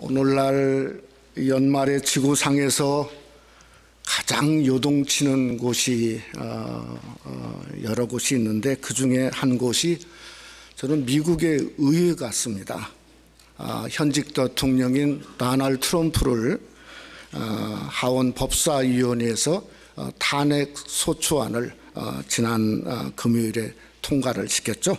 오늘날 연말에 지구상에서 가장 요동치는 곳이 여러 곳이 있는데 그 중에 한 곳이 저는 미국의 의회 같습니다. 현직 대통령인 도널드 트럼프를 하원 법사위원회에서 탄핵 소추안을 지난 금요일에 통과를 시켰죠.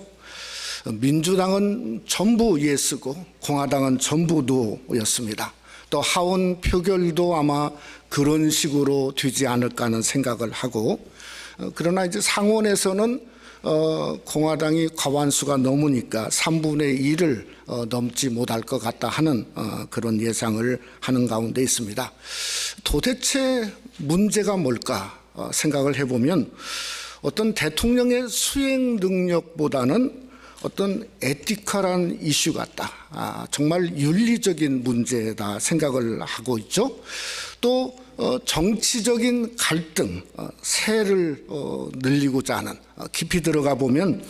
민주당은 전부 예스고 공화당은 전부 노였습니다. 또 하원 표결도 아마 그런 식으로 되지 않을까 하는 생각을 하고, 그러나 이제 상원에서는 공화당이 과반수가 넘으니까 3분의 1을 넘지 못할 것 같다 하는 그런 예상을 하는 가운데 있습니다. 도대체 문제가 뭘까 생각을 해보면 어떤 대통령의 수행 능력보다는 어떤 에티컬한 이슈 같다, 정말 윤리적인 문제다 생각을 하고 있죠. 또 정치적인 갈등, 세를 늘리고자 하는, 깊이 들어가 보면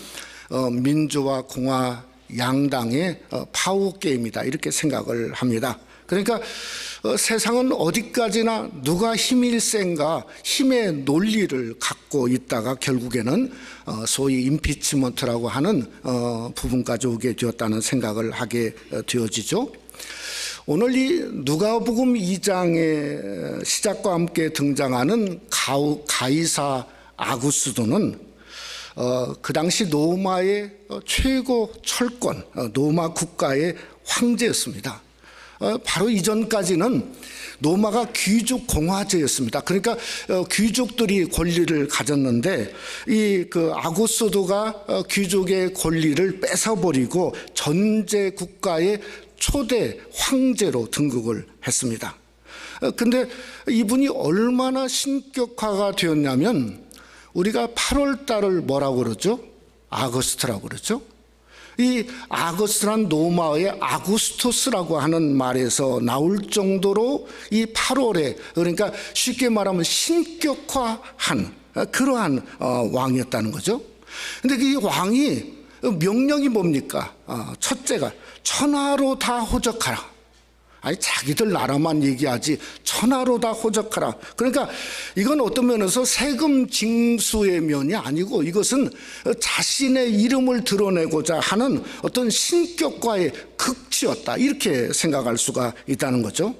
민주와 공화 양당의 파워 게임이다 이렇게 생각을 합니다. 그러니까 세상은 어디까지나 누가 힘이 센가, 힘의 논리를 갖고 있다가 결국에는 소위 임피치먼트라고 하는 부분까지 오게 되었다는 생각을 하게 되어지죠. 오늘 이 누가복음 2장의 시작과 함께 등장하는 가이사 아구스도는 그 당시 로마의 최고 철권, 로마 국가의 황제였습니다. 바로 이전까지는 로마가 귀족 공화제였습니다. 그러니까 귀족들이 권리를 가졌는데 이 아구스도가 귀족의 권리를 뺏어버리고 전제 국가의 초대 황제로 등극을 했습니다. 근데 이분이 얼마나 신격화가 되었냐면 우리가 8월 달을 뭐라고 그러죠? 아거스트라고 그러죠. 이 아거스트란 로마의 아구스토스라고 하는 말에서 나올 정도로 이 8월에, 그러니까 쉽게 말하면 신격화한 그러한 왕이었다는 거죠. 근데 이 왕이 명령이 뭡니까? 첫째가 천하로 다 호적하라. 아니 자기들 나라만 얘기하지 천하로 다 호적하라. 그러니까 이건 어떤 면에서 세금 징수의 면이 아니고 이것은 자신의 이름을 드러내고자 하는 어떤 신격과의 극치였다 이렇게 생각할 수가 있다는 거죠.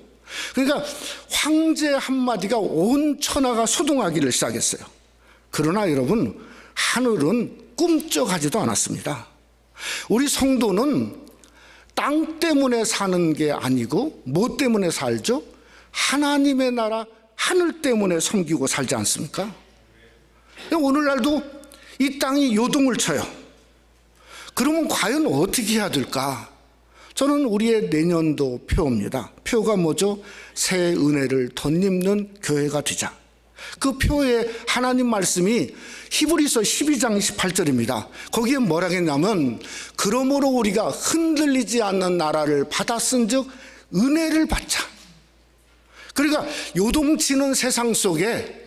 그러니까 황제 한마디가 온 천하가 소동하기를 시작했어요. 그러나 여러분, 하늘은 꿈쩍하지도 않았습니다. 우리 성도는 땅 때문에 사는 게 아니고 뭐 때문에 살죠? 하나님의 나라 하늘 때문에 섬기고 살지 않습니까? 오늘날도 이 땅이 요동을 쳐요. 그러면 과연 어떻게 해야 될까? 저는 우리의 내년도 표입니다. 표가 뭐죠? 새 은혜를 덧입는 교회가 되자. 그 표에 하나님 말씀이 히브리서 12장 18절입니다. 거기에 뭐라 했냐면 그러므로 우리가 흔들리지 않는 나라를 받았은즉 은혜를 받자. 그러니까 요동치는 세상 속에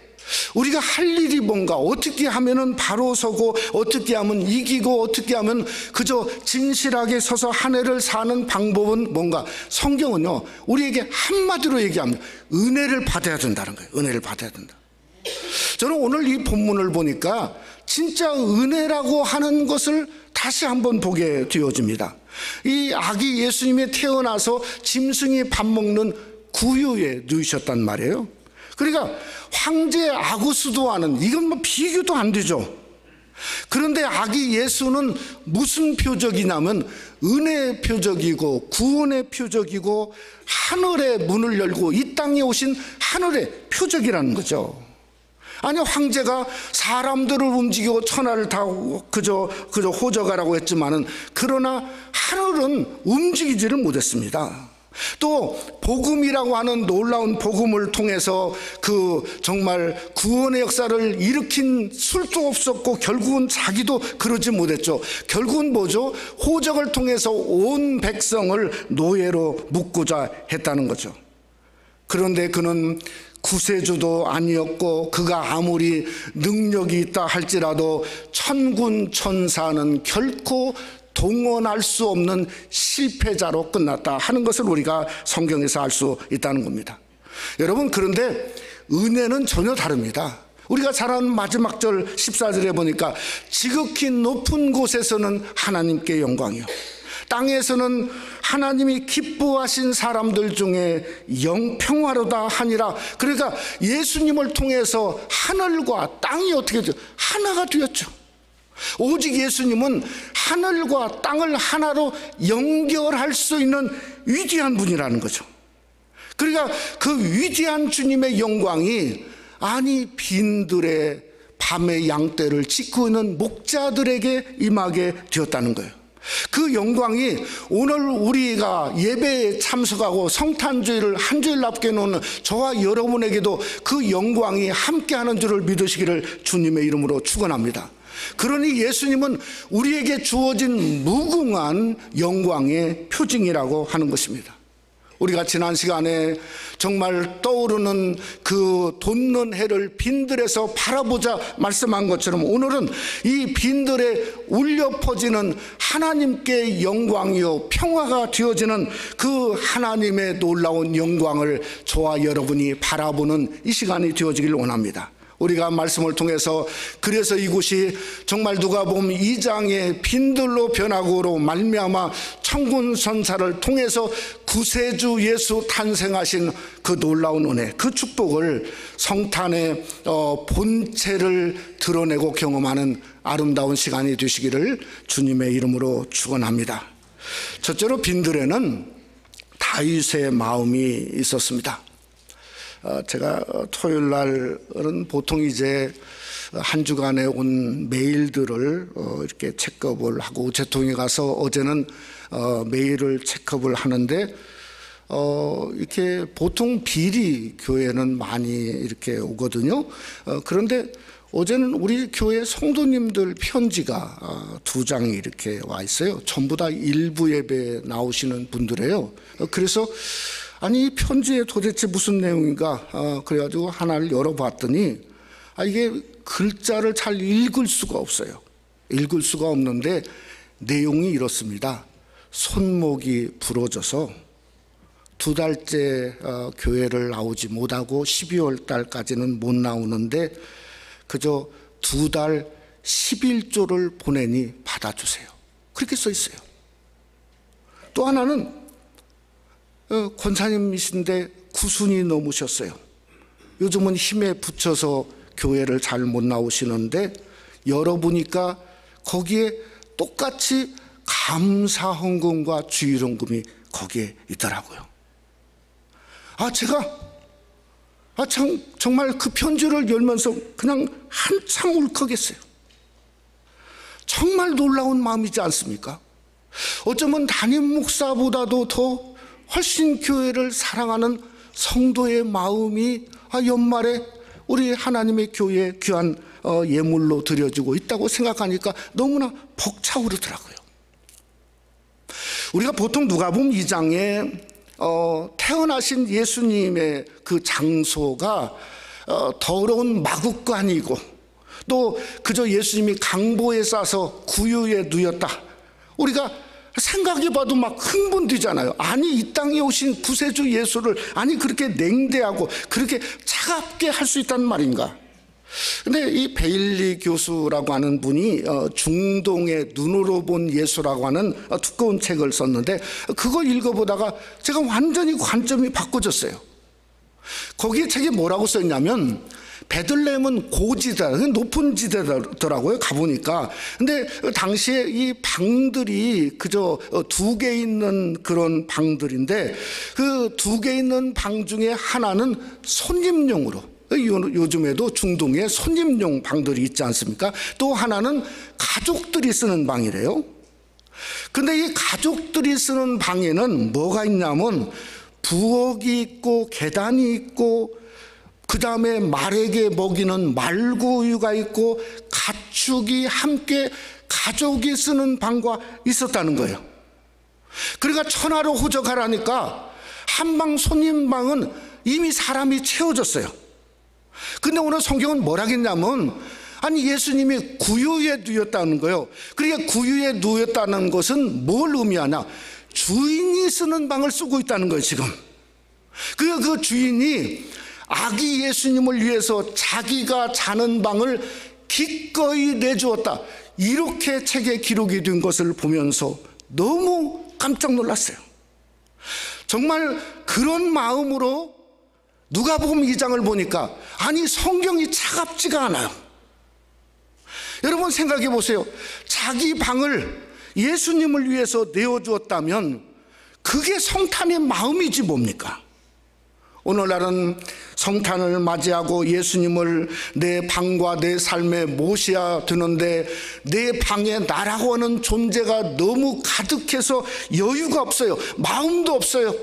우리가 할 일이 뭔가, 어떻게 하면은 바로 서고 어떻게 하면 이기고 어떻게 하면 그저 진실하게 서서 한 해를 사는 방법은 뭔가, 성경은요 우리에게 한마디로 얘기합니다. 은혜를 받아야 된다는 거예요. 은혜를 받아야 된다. 저는 오늘 이 본문을 보니까 진짜 은혜라고 하는 것을 다시 한번 보게 되어집니다. 이 아기 예수님이 태어나서 짐승이 밥 먹는 구유에 누이셨단 말이에요. 그러니까 황제 아구스도와는 이건 뭐 비교도 안 되죠. 그런데 아기 예수는 무슨 표적이냐면 은혜의 표적이고 구원의 표적이고 하늘의 문을 열고 이 땅에 오신 하늘의 표적이라는 거죠. 아니 황제가 사람들을 움직이고 천하를 다 그저 호적하라고 했지만은 그러나 하늘은 움직이지를 못했습니다. 또 복음이라고 하는 놀라운 복음을 통해서 정말 구원의 역사를 일으킨 술도 없었고 결국은 자기도 그러지 못했죠. 결국은 뭐죠? 호적을 통해서 온 백성을 노예로 묶고자 했다는 거죠. 그런데 그는 구세주도 아니었고 그가 아무리 능력이 있다 할지라도 천군 천사는 결코 동원할 수 없는 실패자로 끝났다 하는 것을 우리가 성경에서 알 수 있다는 겁니다. 여러분, 그런데 은혜는 전혀 다릅니다. 우리가 잘 아는 마지막 절 14절에 보니까 지극히 높은 곳에서는 하나님께 영광이요, 땅에서는 하나님이 기뻐하신 사람들 중에 영평화로다 하니라. 그러니까 예수님을 통해서 하늘과 땅이 어떻게 되죠? 하나가 되었죠. 오직 예수님은 하늘과 땅을 하나로 연결할 수 있는 위대한 분이라는 거죠. 그러니까 그 위대한 주님의 영광이 아니 빈들의 밤의 양떼를 짖고 있는 목자들에게 임하게 되었다는 거예요. 그 영광이 오늘 우리가 예배에 참석하고 성탄주일을 한 주일 남게 놓는 저와 여러분에게도 그 영광이 함께하는 줄을 믿으시기를 주님의 이름으로 축원합니다. 그러니 예수님은 우리에게 주어진 무궁한 영광의 표징이라고 하는 것입니다. 우리가 지난 시간에 정말 떠오르는 그 돋는 해를 빈들에서 바라보자 말씀한 것처럼 오늘은 이 빈들에 울려 퍼지는 하나님께 영광이요 평화가 되어지는 그 하나님의 놀라운 영광을 저와 여러분이 바라보는 이 시간이 되어지길 원합니다. 우리가 말씀을 통해서 그래서 이곳이 정말 누가복음 2장의 빈들로 변화고로 말미암아 천군 선사를 통해서 구세주 예수 탄생하신 그 놀라운 은혜, 그 축복을 성탄의 본체를 드러내고 경험하는 아름다운 시간이 되시기를 주님의 이름으로 축원합니다. 첫째로 빈들에는 다윗의 마음이 있었습니다. 제가 토요일 날은 보통 이제 한 주간에 온 메일들을 이렇게 체크업을 하고 우체통에 가서 어제는 메일을 체크업을 하는데 이렇게 보통 비리 교회는 많이 이렇게 오거든요. 그런데 어제는 우리 교회 성도님들 편지가 2장이 이렇게 와 있어요. 전부 다 일부 예배에 나오시는 분들이에요. 그래서 아니 이 편지에 도대체 무슨 내용인가 그래가지고 하나를 열어봤더니 이게 글자를 잘 읽을 수가 없어요. 읽을 수가 없는데 내용이 이렇습니다. 손목이 부러져서 2달째 교회를 나오지 못하고 12월 달까지는 못 나오는데 그저 2달 11조를 보내니 받아주세요. 그렇게 써 있어요. 또 하나는 권사님이신데 90이 넘으셨어요. 요즘은 힘에 부쳐서 교회를 잘 못 나오시는데 열어보니까 거기에 똑같이 감사헌금과 주일헌금이 거기에 있더라고요. 제가 정말 그 편지를 열면서 그냥 한참 울컥했어요. 정말 놀라운 마음이지 않습니까? 어쩌면 담임 목사보다도 더 훨씬 교회를 사랑하는 성도의 마음이 연말에 우리 하나님의 교회에 귀한 예물로 드려지고 있다고 생각하니까 너무나 벅차오르더라고요. 우리가 보통 누가복음 2장에 태어나신 예수님의 그 장소가 더러운 마구간이고 또 그저 예수님이 강보에 싸서 구유에 누였다, 우리가 생각해봐도 막 흥분되잖아요. 아니 이 땅에 오신 구세주 예수를 아니 그렇게 냉대하고 그렇게 차갑게 할 수 있다는 말인가. 근데 이 베일리 교수라고 하는 분이 중동의 눈으로 본 예수라고 하는 두꺼운 책을 썼는데 그거 읽어보다가 제가 완전히 관점이 바꿔졌어요. 거기에 책에 뭐라고 써있냐면 베들레헴은 고지대다, 높은 지대더라고요. 가보니까. 근데 당시에 이 방들이 그저 2개 있는 그런 방들인데 그 2개 있는 방 중에 하나는 손님용으로, 요즘에도 중동에 손님용 방들이 있지 않습니까? 또 하나는 가족들이 쓰는 방이래요. 근데 이 가족들이 쓰는 방에는 뭐가 있냐면 부엌이 있고 계단이 있고 그 다음에 말에게 먹이는 말구유가 있고 가축이 함께 가족이 쓰는 방과 있었다는 거예요. 그러니까 천하로 호적하라니까 한방 손님방은 이미 사람이 채워졌어요. 근데 오늘 성경은 뭐라 했냐면 아니 예수님이 구유에 누웠다는 거예요. 그러니까 구유에 누웠다는 것은 뭘 의미하냐? 주인이 쓰는 방을 쓰고 있다는 거예요 지금. 그 주인이 아기 예수님을 위해서 자기가 자는 방을 기꺼이 내주었다, 이렇게 책에 기록이 된 것을 보면서 너무 깜짝 놀랐어요. 정말 그런 마음으로 누가복음 2장을 보니까 아니 성경이 차갑지가 않아요. 여러분 생각해 보세요. 자기 방을 예수님을 위해서 내어주었다면 그게 성탄의 마음이지 뭡니까? 오늘날은 성탄을 맞이하고 예수님을 내 방과 내 삶에 모셔야 되는데 내 방에 나라고 하는 존재가 너무 가득해서 여유가 없어요. 마음도 없어요.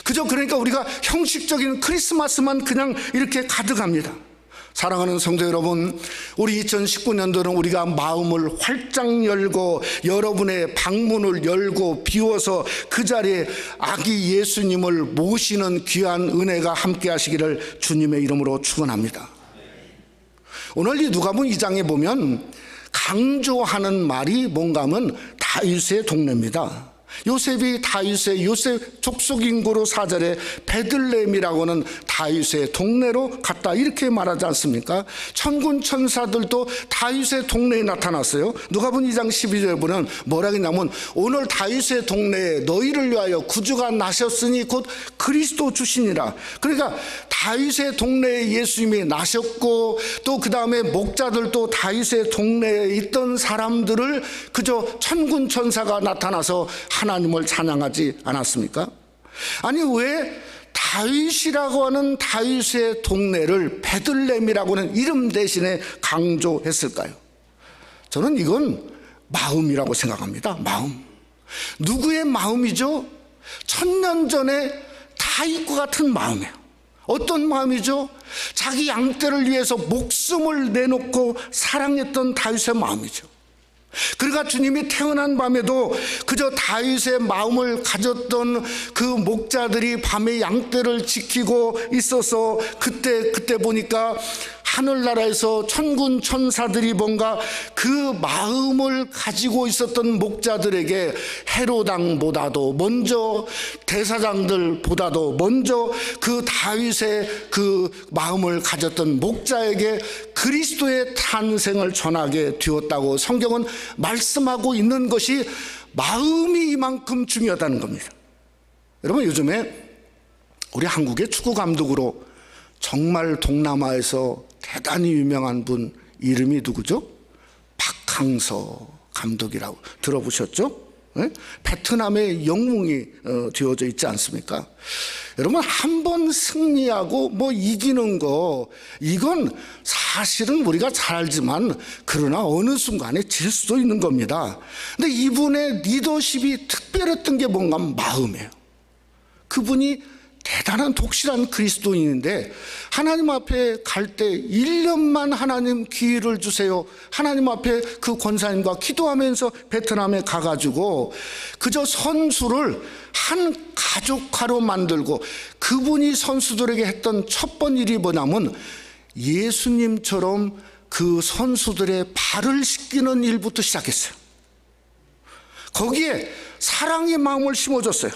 그저 그러니까 우리가 형식적인 크리스마스만 그냥 이렇게 가득합니다. 사랑하는 성도 여러분, 우리 2019년도는 우리가 마음을 활짝 열고 여러분의 방문을 열고 비워서 그 자리에 아기 예수님을 모시는 귀한 은혜가 함께 하시기를 주님의 이름으로 축원합니다. 오늘 이 누가복음 2장에 보면 강조하는 말이 뭔가 하면 다윗의 동네입니다. 요셉이 다윗의 요셉 족속 인구로 4절에 베들레헴이라고 하는 다윗의 동네로 갔다 이렇게 말하지 않습니까? 천군 천사들도 다윗의 동네에 나타났어요. 누가복음 2장 12절에 보면 뭐라 했냐면 오늘 다윗의 동네에 너희를 위하여 구주가 나셨으니 곧 그리스도 주시니라. 그러니까 다윗의 동네에 예수님이 나셨고 또 그 다음에 목자들도 다윗의 동네에 있던 사람들을 그저 천군 천사가 나타나서 하나님을 찬양하지 않았습니까? 아니 왜 다윗이라고 하는 다윗의 동네를 베들레헴이라고 하는 이름 대신에 강조했을까요? 저는 이건 마음이라고 생각합니다. 마음. 누구의 마음이죠? 1000년 전에 다윗과 같은 마음이에요. 어떤 마음이죠? 자기 양떼를 위해서 목숨을 내놓고 사랑했던 다윗의 마음이죠. 그러니까 주님이 태어난 밤에도 그저 다윗의 마음을 가졌던 그 목자들이 밤에 양떼를 지키고 있어서 그때 보니까 하늘나라에서 천군 천사들이 뭔가 그 마음을 가지고 있었던 목자들에게 헤로당보다도 먼저 대사장들보다도 먼저 그 다윗의 그 마음을 가졌던 목자에게 그리스도의 탄생을 전하게 되었다고 성경은 말씀하고 있는 것이 마음이 이만큼 중요하다는 겁니다. 여러분 요즘에 우리 한국의 축구 감독으로 정말 동남아에서 대단히 유명한 분 이름이 누구죠? 박항서 감독이라고 들어보셨죠? 네? 베트남의 영웅이 되어져 있지 않습니까? 여러분 한 번 승리하고 뭐 이기는 거 이건 사실은 우리가 잘 알지만 그러나 어느 순간에 질 수도 있는 겁니다. 근데 이분의 리더십이 특별했던 게 뭔가 마음이에요. 그분이 대단한 독실한 그리스도인인데 하나님 앞에 갈 때 1년만 하나님 기회를 주세요. 하나님 앞에 그 권사님과 기도하면서 베트남에 가가지고 그저 선수를 한 가족화로 만들고 그분이 선수들에게 했던 첫 번째 일이 뭐냐면 예수님처럼 그 선수들의 발을 씻기는 일부터 시작했어요. 거기에 사랑의 마음을 심어줬어요.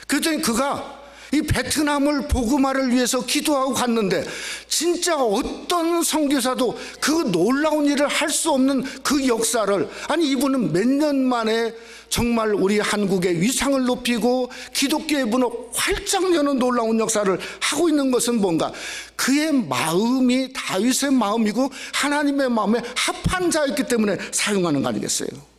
그랬더니 그가 이 베트남을 복음화를 위해서 기도하고 갔는데 진짜 어떤 선교사도 그 놀라운 일을 할 수 없는 그 역사를 아니 이분은 몇 년 만에 정말 우리 한국의 위상을 높이고 기독교의 문을 활짝 여는 놀라운 역사를 하고 있는 것은 뭔가 그의 마음이 다윗의 마음이고 하나님의 마음에 합한 자였기 때문에 사용하는 거 아니겠어요?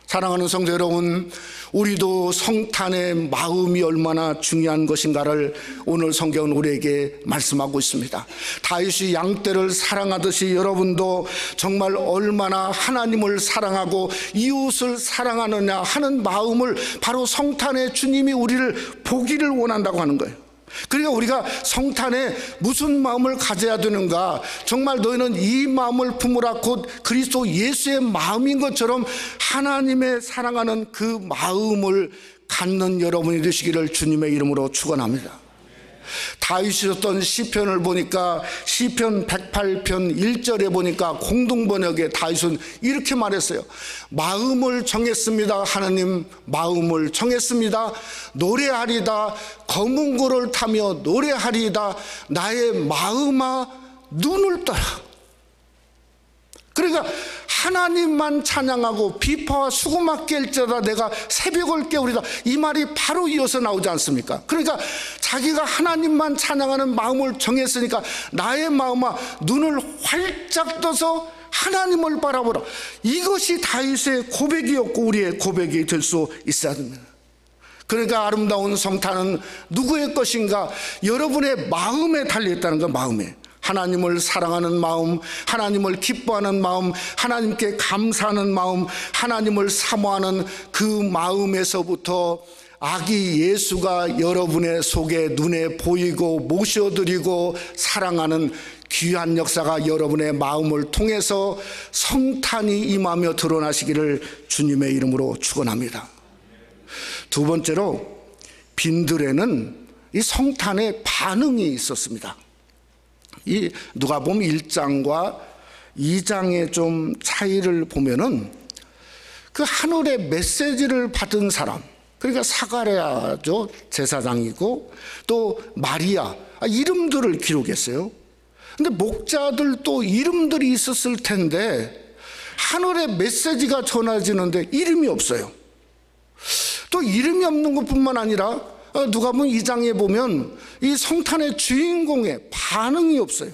사랑하는 성도 여러분, 우리도 성탄의 마음이 얼마나 중요한 것인가를 오늘 성경은 우리에게 말씀하고 있습니다. 다윗이 양떼를 사랑하듯이 여러분도 정말 얼마나 하나님을 사랑하고 이웃을 사랑하느냐 하는 마음을 바로 성탄의 주님이 우리를 보기를 원한다고 하는 거예요. 그러니까 우리가 성탄에 무슨 마음을 가져야 되는가, 정말 너희는 이 마음을 품으라 곧 그리스도 예수의 마음인 것처럼 하나님의 사랑하는 그 마음을 갖는 여러분이 되시기를 주님의 이름으로 축원합니다. 다윗이 썼던 시편을 보니까 시편 108편 1절에 보니까 공동번역에 다윗은 이렇게 말했어요. 마음을 정했습니다. 하나님, 마음을 정했습니다. 노래하리다. 검은 고를 타며 노래하리다. 나의 마음아 눈을 떠라. 그러니까 하나님만 찬양하고 비파와 수고막 깰지어다 내가 새벽을 깨우리다, 이 말이 바로 이어서 나오지 않습니까? 그러니까 자기가 하나님만 찬양하는 마음을 정했으니까 나의 마음아 눈을 활짝 떠서 하나님을 바라보라. 이것이 다윗의 고백이었고 우리의 고백이 될 수 있어야 됩니다. 그러니까 아름다운 성탄은 누구의 것인가? 여러분의 마음에 달려있다는 거. 마음에 하나님을 사랑하는 마음, 하나님을 기뻐하는 마음, 하나님께 감사하는 마음, 하나님을 사모하는 그 마음에서부터 아기 예수가 여러분의 속에 눈에 보이고 모셔드리고 사랑하는 귀한 역사가 여러분의 마음을 통해서 성탄이 임하며 드러나시기를 주님의 이름으로 축원합니다. 두 번째로 빈들에는 이 성탄의 반응이 있었습니다. 이 누가복음 1장과 2장의 좀 차이를 보면은 그 하늘의 메시지를 받은 사람, 그러니까 사가랴죠, 제사장이고 또 마리아, 이름들을 기록했어요. 근데 목자들도 이름들이 있었을 텐데 하늘의 메시지가 전해지는데 이름이 없어요. 또 이름이 없는 것뿐만 아니라 누가복음 2장에 보면 이 성탄의 주인공의 반응이 없어요.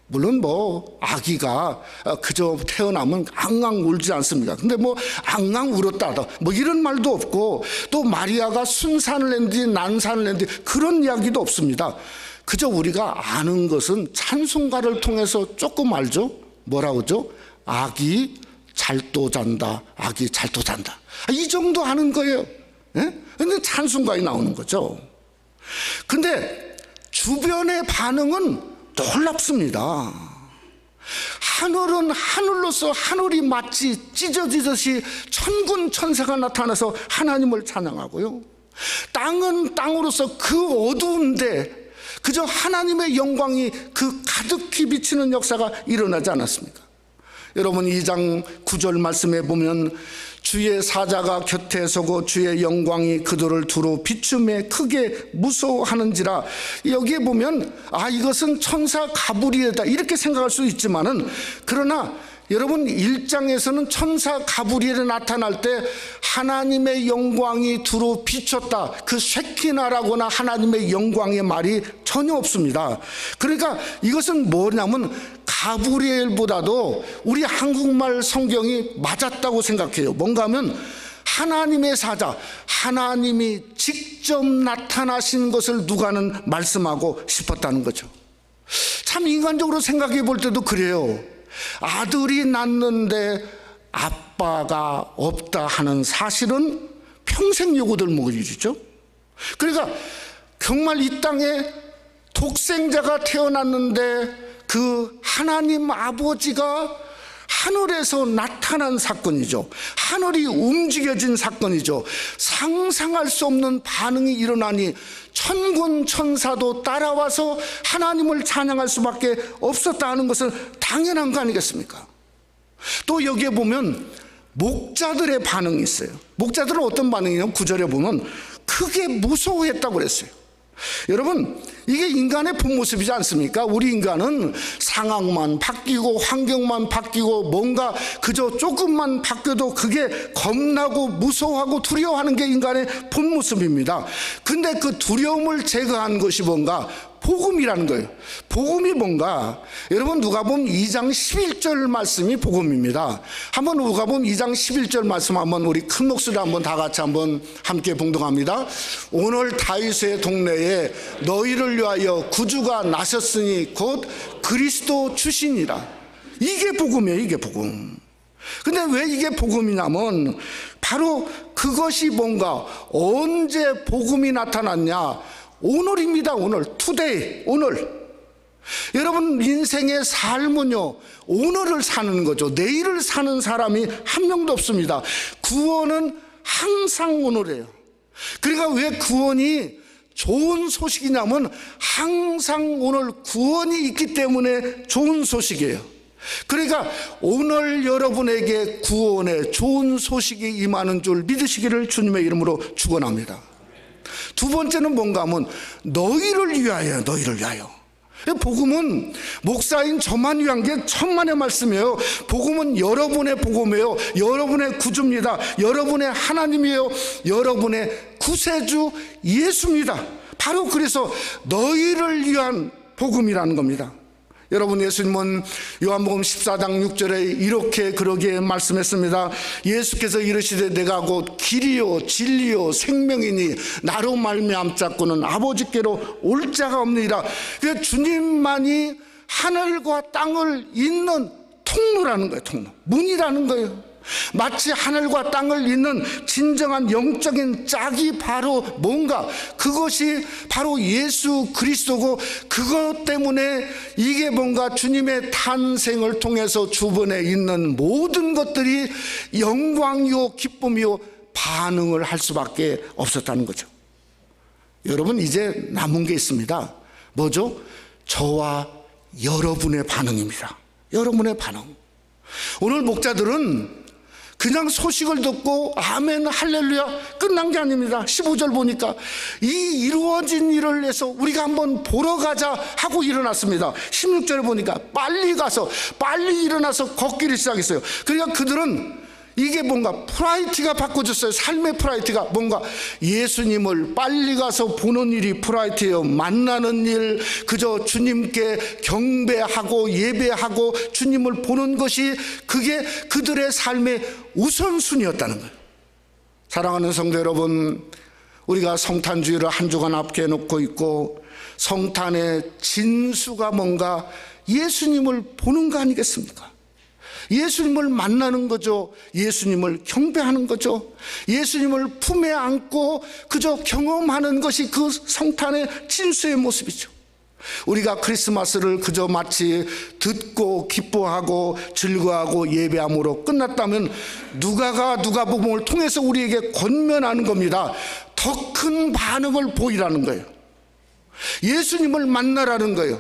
물론 뭐 아기가 그저 태어나면 앙앙 울지 않습니까? 근데 뭐 앙앙 울었다 뭐 이런 말도 없고, 또 마리아가 순산을 했는지 난산을 했는지 그런 이야기도 없습니다. 그저 우리가 아는 것은 찬송가를 통해서 조금 알죠. 뭐라고 하죠? 아기 잘도 잔다, 아기 잘도 잔다, 이 정도 아는 거예요. 근데 찬송가에 나오는 거죠. 근데 주변의 반응은 놀랍습니다. 하늘은 하늘로서 하늘이 마치 찢어지듯이 천군 천사가 나타나서 하나님을 찬양하고요, 땅은 땅으로서 그 어두운데 그저 하나님의 영광이 그 가득히 비치는 역사가 일어나지 않았습니까? 여러분 2장 9절 말씀에 보면 주의 사자가 곁에 서고 주의 영광이 그들을 두루 비춤에 크게 무서워하는지라, 여기에 보면 이것은 천사 가브리엘이다 이렇게 생각할 수 있지만은, 그러나 여러분 1장에서는 천사 가브리엘이 나타날 때 하나님의 영광이 두루 비쳤다, 그 쉐키나라거나 하나님의 영광의 말이 전혀 없습니다. 그러니까 이것은 뭐냐면 가브리엘보다도 우리 한국말 성경이 맞았다고 생각해요. 뭔가 하면 하나님의 사자, 하나님이 직접 나타나신 것을 누가는 말씀하고 싶었다는 거죠. 참 인간적으로 생각해 볼 때도 그래요. 아들이 낳는데 아빠가 없다 하는 사실은 평생 요구될 묵을이죠. 그러니까 정말 이 땅에 독생자가 태어났는데 그 하나님 아버지가 하늘에서 나타난 사건이죠. 하늘이 움직여진 사건이죠. 상상할 수 없는 반응이 일어나니 천군 천사도 따라와서 하나님을 찬양할 수밖에 없었다는 것은 당연한 거 아니겠습니까? 또 여기에 보면 목자들의 반응이 있어요. 목자들은 어떤 반응이냐면 9절에 보면 크게 무서워했다고 그랬어요. 여러분 이게 인간의 본 모습이지 않습니까? 우리 인간은 상황만 바뀌고 환경만 바뀌고 뭔가 그저 조금만 바뀌어도 그게 겁나고 무서워하고 두려워하는 게 인간의 본 모습입니다. 근데 그 두려움을 제거한 것이 뭔가? 복음이라는 거예요. 복음이 뭔가? 여러분 누가복음 2장 11절 말씀이 복음입니다. 한번 누가복음 2장 11절 말씀 한번 우리 큰 목소리로 한번 다 같이 한번 함께 봉독합니다. 오늘 다윗의 동네에 너희를 위하여 구주가 나셨으니 곧 그리스도 주시니라. 이게 복음이에요. 이게 복음. 근데 왜 이게 복음이냐면 바로 그것이 뭔가 언제 복음이 나타났냐? 오늘입니다. 오늘 투데이, 오늘. 여러분 인생의 삶은요 오늘을 사는 거죠. 내일을 사는 사람이 한 명도 없습니다. 구원은 항상 오늘이에요. 그러니까 왜 구원이 좋은 소식이냐면 항상 오늘 구원이 있기 때문에 좋은 소식이에요. 그러니까 오늘 여러분에게 구원의 좋은 소식이 임하는 줄 믿으시기를 주님의 이름으로 축원합니다. 두 번째는 뭔가 하면 너희를 위하여, 너희를 위하여. 복음은 목사인 저만 위한 게 천만의 말씀이에요. 복음은 여러분의 복음이에요. 여러분의 구주입니다. 여러분의 하나님이에요. 여러분의 구세주 예수입니다. 바로 그래서 너희를 위한 복음이라는 겁니다. 여러분, 예수님은 요한복음 14장 6절에 이렇게 그러기에 말씀했습니다. 예수께서 이르시되 내가 곧 길이요 진리요 생명이니 나로 말미암자고는 아버지께로 올 자가 없느니라. 그러니까 주님만이 하늘과 땅을 잇는 통로라는 거예요. 통로, 문이라는 거예요. 마치 하늘과 땅을 잇는 진정한 영적인 짝이 바로 뭔가, 그것이 바로 예수 그리스도고, 그것 때문에 이게 뭔가 주님의 탄생을 통해서 주변에 있는 모든 것들이 영광이요 기쁨이요 반응을 할 수밖에 없었다는 거죠. 여러분, 이제 남은 게 있습니다. 뭐죠? 저와 여러분의 반응입니다. 여러분의 반응. 오늘 목자들은 그냥 소식을 듣고 아멘 할렐루야 끝난 게 아닙니다. 15절 보니까 이 이루어진 일을 해서 우리가 한번 보러 가자 하고 일어났습니다. 16절에 보니까 빨리 일어나서 걷기를 시작했어요. 그러니까 그들은 이게 뭔가 프라이티가 바꿔졌어요. 삶의 프라이티가 뭔가 예수님을 빨리 가서 보는 일이 프라이티예요. 만나는 일, 그저 주님께 경배하고 예배하고 주님을 보는 것이 그게 그들의 삶의 우선순위였다는 거예요. 사랑하는 성도 여러분, 우리가 성탄주의를 한 주간 앞에 놓고 있고 성탄의 진수가 뭔가 예수님을 보는 거 아니겠습니까? 예수님을 만나는 거죠. 예수님을 경배하는 거죠. 예수님을 품에 안고 그저 경험하는 것이 그 성탄의 진수의 모습이죠. 우리가 크리스마스를 그저 마치 듣고 기뻐하고 즐거워하고 예배함으로 끝났다면 누가복음을 통해서 우리에게 권면하는 겁니다. 더 큰 반응을 보이라는 거예요. 예수님을 만나라는 거예요.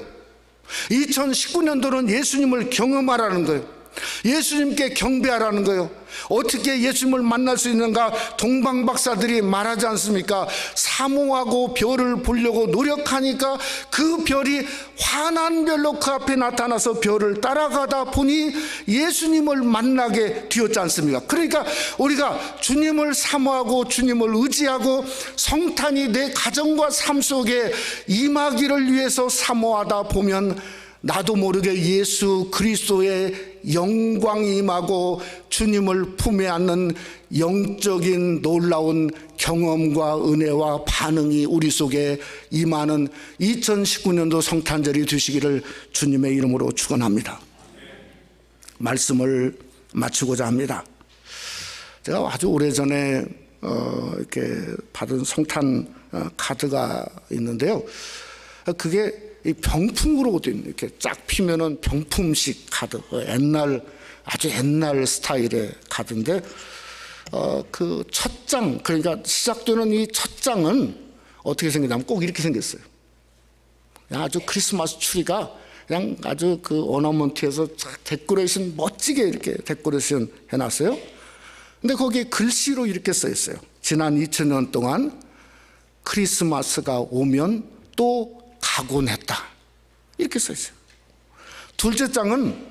2019년도는 예수님을 경험하라는 거예요. 예수님께 경배하라는 거예요. 어떻게 예수님을 만날 수 있는가? 동방박사들이 말하지 않습니까? 사모하고 별을 보려고 노력하니까 그 별이 환한 별로 그 앞에 나타나서 별을 따라가다 보니 예수님을 만나게 되었지 않습니까? 그러니까 우리가 주님을 사모하고 주님을 의지하고 성탄이 내 가정과 삶 속에 임하기를 위해서 사모하다 보면 나도 모르게 예수 그리스도의 영광이 임하고 주님을 품에 안는 영적인 놀라운 경험과 은혜와 반응이 우리 속에 임하는 2019년도 성탄절이 되시기를 주님의 이름으로 축원합니다. 말씀을 마치고자 합니다. 제가 아주 오래전에 이렇게 받은 성탄 카드가 있는데요. 그게 이 병풍으로 된 이렇게 쫙 피면은 병품식 카드, 아주 옛날 스타일의 카드인데, 그 첫 장, 그러니까 시작되는 이 첫 장은 어떻게 생겼냐면 꼭 이렇게 생겼어요. 그냥 아주 크리스마스 추리가 그냥 아주 그 오너먼트에서 데코레이션 멋지게 이렇게 데코레이션 해놨어요. 근데 거기에 글씨로 이렇게 써 있어요. 지난 2000년 동안 크리스마스가 오면 또 가곤 했다. 이렇게 써 있어요. 둘째 장은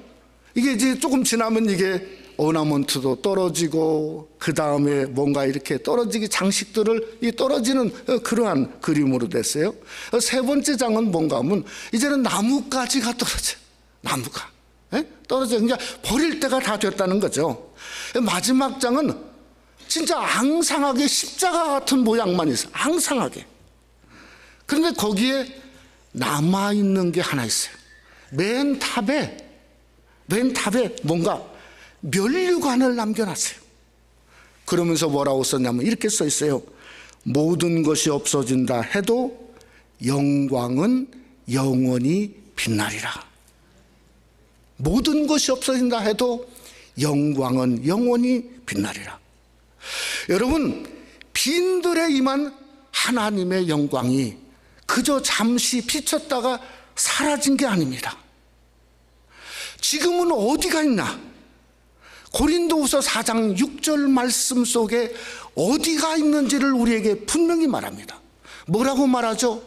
이게 이제 조금 지나면 이게 오너먼트도 떨어지고 그 다음에 뭔가 이렇게 떨어지기 장식들을 이 떨어지는 그러한 그림으로 됐어요. 세 번째 장은 뭔가 하면 이제는 나뭇가지가 떨어져요. 나무가 떨어져요. 그러니까 버릴 때가 다 됐다는 거죠. 마지막 장은 진짜 앙상하게 십자가 같은 모양만 있어요. 앙상하게. 그런데 거기에 남아있는 게 하나 있어요. 맨 탑에 뭔가 면류관을 남겨놨어요. 그러면서 뭐라고 썼냐면 이렇게 써 있어요. 모든 것이 없어진다 해도 영광은 영원히 빛나리라. 모든 것이 없어진다 해도 영광은 영원히 빛나리라. 여러분, 빈들에 임한 하나님의 영광이 그저 잠시 비쳤다가 사라진 게 아닙니다. 지금은 어디가 있나? 고린도후서 4장 6절 말씀 속에 어디가 있는지를 우리에게 분명히 말합니다. 뭐라고 말하죠?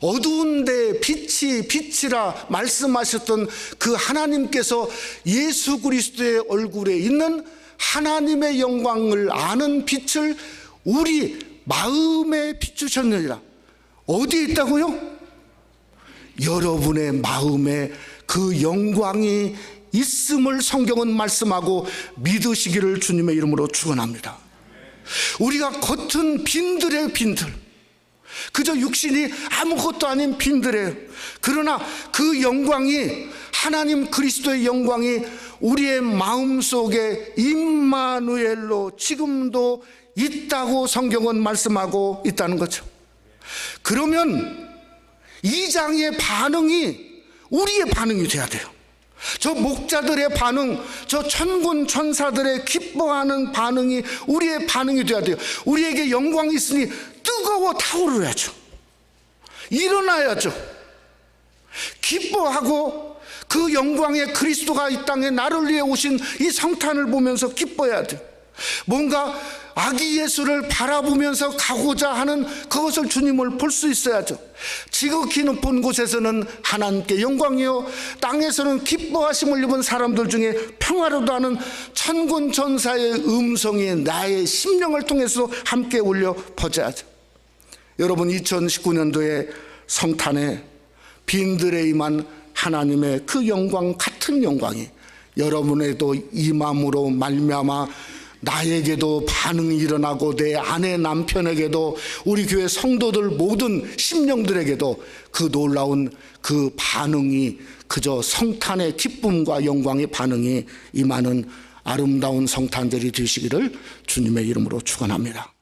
어두운 데 빛이 빛이라 말씀하셨던 그 하나님께서 예수 그리스도의 얼굴에 있는 하나님의 영광을 아는 빛을 우리 마음에 비추셨느니라. 어디에 있다고요? 여러분의 마음에 그 영광이 있음을 성경은 말씀하고 믿으시기를 주님의 이름으로 축원합니다. 우리가 겉은 빈들의 빈들, 그저 육신이 아무것도 아닌 빈들이에요. 그러나 그 영광이, 하나님 그리스도의 영광이 우리의 마음속에 임마누엘로 지금도 있다고 성경은 말씀하고 있다는 거죠. 그러면 이 장의 반응이 우리의 반응이 돼야 돼요. 저 목자들의 반응, 저 천군 천사들의 기뻐하는 반응이 우리의 반응이 돼야 돼요. 우리에게 영광이 있으니 뜨거워 타오르야죠. 일어나야죠. 기뻐하고 그 영광의 그리스도가 이 땅에 나를 위해 오신 이 성탄을 보면서 기뻐해야 돼요. 뭔가 아기 예수를 바라보면서 가고자 하는 그것을 주님을 볼 수 있어야죠. 지극히 높은 곳에서는 하나님께 영광이요, 땅에서는 기뻐하심을 입은 사람들 중에 평화로도 하는 천군 천사의 음성이 나의 심령을 통해서 함께 울려 퍼져야죠. 여러분, 2019년도에 성탄에 빈들에 임한 하나님의 그 영광 같은 영광이 여러분에도 임함으로 말미암아 나에게도 반응이 일어나고 내 아내 남편에게도 우리 교회 성도들 모든 심령들에게도 그 놀라운 그 반응이 그저 성탄의 기쁨과 영광의 반응이 임하는 아름다운 성탄절이 되시기를 주님의 이름으로 축원합니다.